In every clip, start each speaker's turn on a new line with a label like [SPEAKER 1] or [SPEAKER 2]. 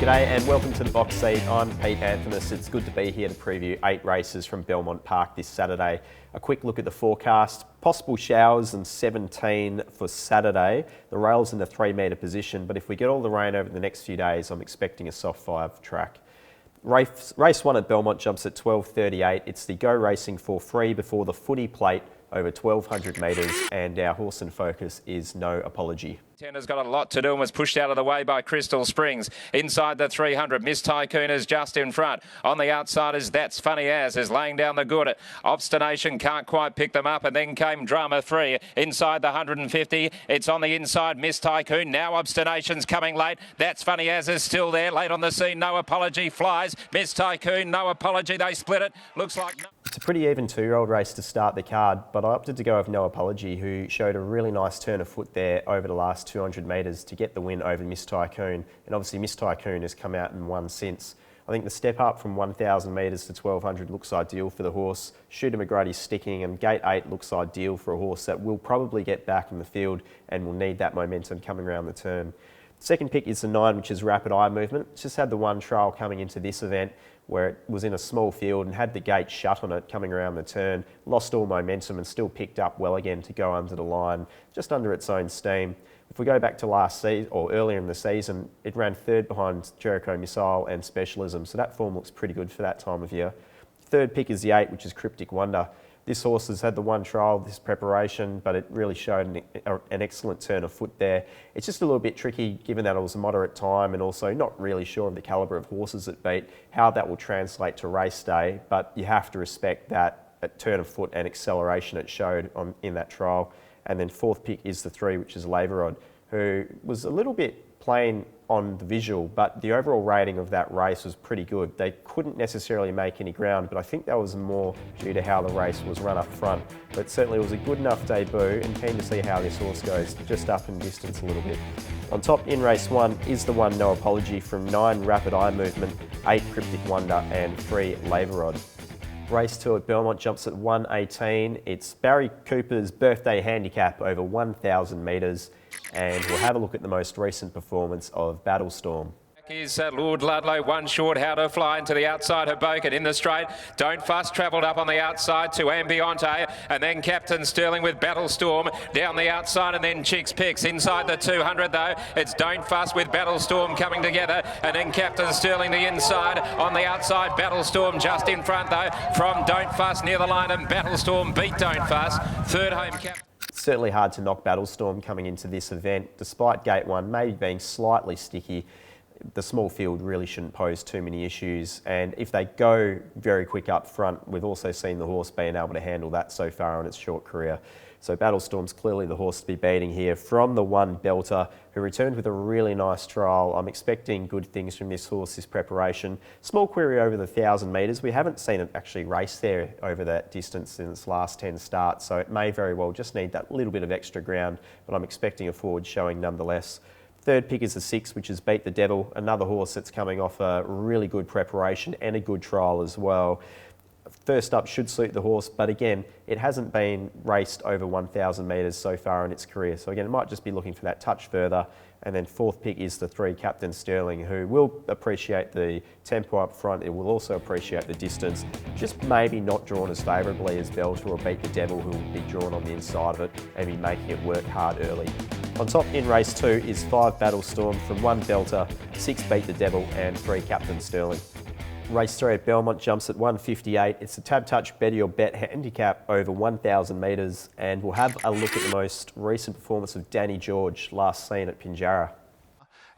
[SPEAKER 1] G'day and welcome to the Box Seat. I'm Pete Anthonus. It's good to be here to preview 8 races from Belmont Park this Saturday. A quick look at the forecast. Possible showers and 17 for Saturday. The rail's in the 3 metre position, but if we get all the rain over the next few days, I'm expecting a soft 5 track. Race 1 at Belmont jumps at 12:38. It's the Go Racing for free before the footy plate over 1,200 metres, and our horse in focus is No Apology.
[SPEAKER 2] Tender's got a lot to do and was pushed out of the way by Crystal Springs. Inside the 300, Miss Tycoon is just in front. On the outside is That's Funny As is laying down the good. Obstination can't quite pick them up, and then came Drama 3. Inside the 150, it's on the inside, Miss Tycoon. Now Obstination's coming late. That's Funny As is still there, late on the scene. No Apology flies. Miss Tycoon, No Apology, they split it. Looks like...
[SPEAKER 1] It's a pretty even 2-year-old race to start the card, but I opted to go with No Apology, who showed a really nice turn of foot there over the last 200 metres to get the win over Miss Tycoon. And obviously Miss Tycoon has come out and won since. I think the step up from 1,000 metres to 1,200 looks ideal for the horse. Shooter McGrady's sticking, and Gate 8 looks ideal for a horse that will probably get back in the field and will need that momentum coming around the turn. Second pick is the 9, which is Rapid Eye Movement. It's just had the one trial coming into this event where it was in a small field and had the gate shut on it coming around the turn, lost all momentum and still picked up well again to go under the line, just under its own steam. If we go back to last season, or earlier in the season, it ran 3rd behind Jericho Missile and Specialism, so that form looks pretty good for that time of year. Third pick is the 8, which is Cryptic Wonder. This horse has had the one trial, this preparation, but it really showed an excellent turn of foot there. It's just a little bit tricky, given that it was a moderate time and also not really sure of the calibre of horses it beat, how that will translate to race day, but you have to respect that turn of foot and acceleration it showed in that trial. And then 4th pick is the 3, which is Laverod, who was a little bit plain on the visual, but the overall rating of that race was pretty good. They couldn't necessarily make any ground, but I think that was more due to how the race was run up front. But certainly it was a good enough debut, and keen to see how this horse goes, just up in distance a little bit. On top in race 1 is the 1 No Apology from 9 Rapid Eye Movement, 8 Cryptic Wonder and 3 Laverod. Race 2 at Belmont jumps at 1:18. It's Barry Cooper's birthday handicap over 1,000 metres, and we'll have a look at the most recent performance of Battlestorm.
[SPEAKER 2] Is Lord Ludlow, one short, How to Fly into the outside, Hoboken in the straight. Don't Fuss travelled up on the outside to Ambiente, and then Captain Sterling with Battlestorm down the outside, and then Chicks Picks inside the 200 though. It's Don't Fuss with Battlestorm coming together, and then Captain Sterling the inside. On the outside, Battlestorm just in front though from Don't Fuss near the line, and Battlestorm beat Don't Fuss. Third home Captain.
[SPEAKER 1] Certainly hard to knock Battlestorm coming into this event, despite Gate 1 maybe being slightly sticky. The small field really shouldn't pose too many issues, and if they go very quick up front, we've also seen the horse being able to handle that so far in its short career. So Battlestorm's clearly the horse to be beating here from the 1 Belter, who returned with a really nice trial. I'm expecting good things from this horse, this preparation. Small query over the 1,000 metres. We haven't seen it actually race there over that distance in its last 10 starts, so it may very well just need that little bit of extra ground, but I'm expecting a forward showing nonetheless. Third pick is the 6, which is Beat the Devil, another horse that's coming off a really good preparation and a good trial as well. First up should suit the horse, but again, it hasn't been raced over 1,000 metres so far in its career. So again, it might just be looking for that touch further. And then 4th pick is the 3, Captain Sterling, who will appreciate the tempo up front. It will also appreciate the distance. Just maybe not drawn as favourably as Belter or Beat the Devil, who will be drawn on the inside of it and be making it work hard early. On top in race 2 is 5 Battlestorm from 1 Belter, 6 Beat the Devil and 3 Captain Sterling. Race 3 at Belmont jumps at 1:58. It's a Tab Touch Bet Your Bet handicap over 1,000 metres, and we'll have a look at the most recent performance of Danny George, last seen at Pinjarra.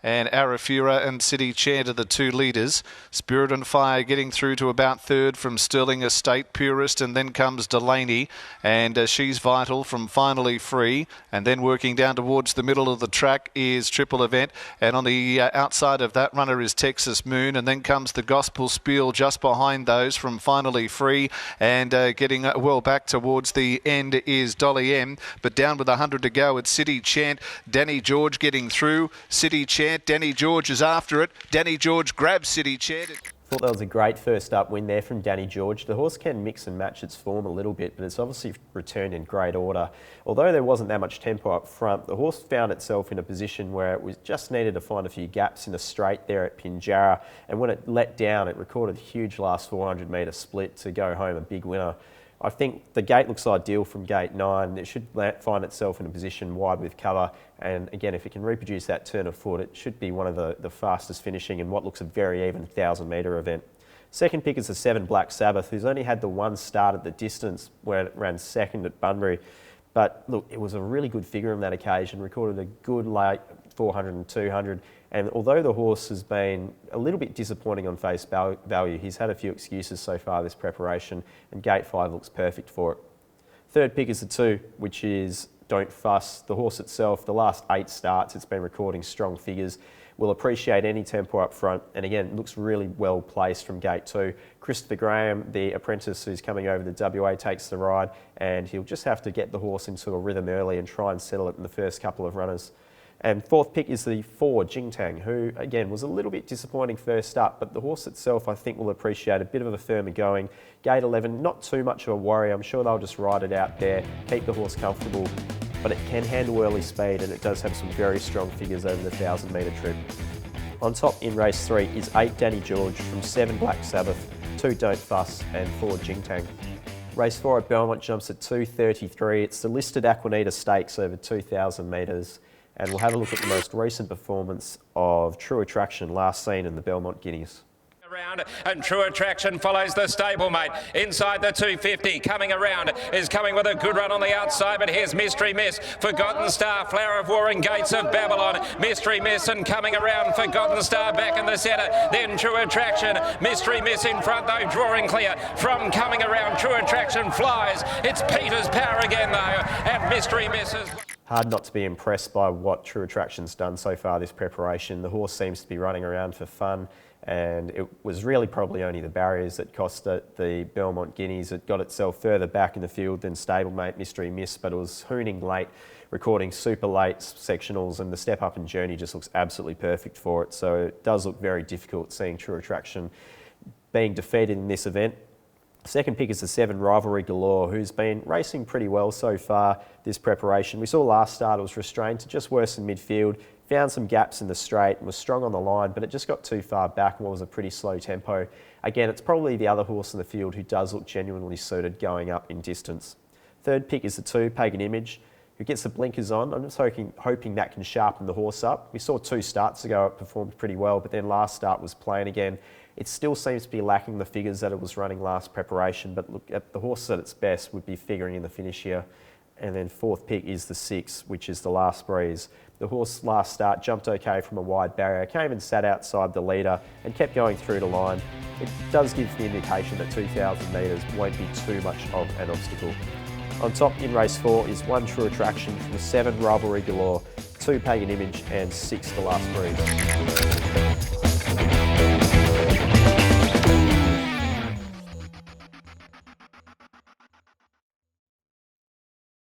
[SPEAKER 3] And Arafura and City Chant are the 2 leaders. Spirit and Fire getting through to about 3rd from Sterling Estate, Purist, and then comes Delaney, and She's Vital from Finally Free, and then working down towards the middle of the track is Triple Event, and on the outside of that runner is Texas Moon, and then comes the Gospel Spiel just behind those from Finally Free, and getting well back towards the end is Dolly M, but down with 100 to go it's City Chant. Danny George getting through. City Chant, Danny George is after it. Danny George grabs City Chant.
[SPEAKER 1] Thought that was a great first up win there from Danny George. The horse can mix and match its form a little bit, but it's obviously returned in great order. Although there wasn't that much tempo up front, the horse found itself in a position where it was just needed to find a few gaps in the straight there at Pinjarra, and when it let down, it recorded a huge last 400 metre split to go home a big winner. I think the gate looks ideal from gate 9. It should find itself in a position wide with cover, and again, if it can reproduce that turn of foot, it should be one of the fastest finishing in what looks a very even 1,000 metre event. Second pick is the 7 Black Sabbath, who's only had the one start at the distance where it ran second at Bunbury. But look, it was a really good figure on that occasion, recorded a good late 400 and 200. And although the horse has been a little bit disappointing on face value, he's had a few excuses so far this preparation, and gate 5 looks perfect for it. Third pick is the 2, which is Don't Fuss. The horse itself, the last 8 starts, it's been recording strong figures. Will appreciate any tempo up front, and again, looks really well placed from gate 2. Christopher Graham, the apprentice who's coming over to WA, takes the ride, and he'll just have to get the horse into a rhythm early and try and settle it in the first couple of runners. And fourth pick is the 4 Jingtang, who again was a little bit disappointing first up, but the horse itself I think will appreciate a bit of a firmer going. Gate 11, not too much of a worry. I'm sure they'll just ride it out there, keep the horse comfortable, but it can handle early speed, and it does have some very strong figures over the 1,000 metre trip. On top in race 3 is 8 Danny George from 7 Black Sabbath, 2 Don't Fuss and 4 Jingtang. Race 4 at Belmont jumps at 2:33. It's the listed Aquanita Stakes over 2,000 metres. And we'll have a look at the most recent performance of True Attraction, last seen in the Belmont Guineas.
[SPEAKER 2] Around, and True Attraction follows the stablemate inside the 250. Coming around is coming with a good run on the outside, but here's Mystery Miss, Forgotten Star, Flower of War and Gates of Babylon. Mystery Miss and coming around, Forgotten Star back in the centre, then True Attraction. Mystery Miss in front though, drawing clear from coming around. True Attraction flies. It's Peter's Power again though, and Mystery Miss is...
[SPEAKER 1] Hard not to be impressed by what True Attraction's done so far this preparation. The horse seems to be running around for fun, and it was really probably only the barriers that cost it the Belmont Guineas. It got itself further back in the field than stablemate Mystery Miss, but it was hooning late, recording super late sectionals, and the step up and journey just looks absolutely perfect for it. So it does look very difficult seeing True Attraction being defeated in this event. Second pick is the 7 Rivalry Galore, who's been racing pretty well so far this preparation. We saw last start it was restrained to just worse in midfield, found some gaps in the straight and was strong on the line, but it just got too far back and was a pretty slow tempo. Again, it's probably the other horse in the field who does look genuinely suited going up in distance. Third pick is the 2 Pagan Image, who gets the blinkers on. I'm just hoping that can sharpen the horse up. We saw 2 starts ago it performed pretty well, but then last start was plain again. It still seems to be lacking the figures that it was running last preparation, but look, at the horse at its best would be figuring in the finish here. And then fourth pick is the 6, which is the Last Breeze. The horse last start jumped okay from a wide barrier, came and sat outside the leader and kept going through the line. It does give the indication that 2,000 metres won't be too much of an obstacle. On top in race 4 is 1 True Attraction from the 7 Rivalry Galore, 2 Pagan Image and 6 The Last Breeze.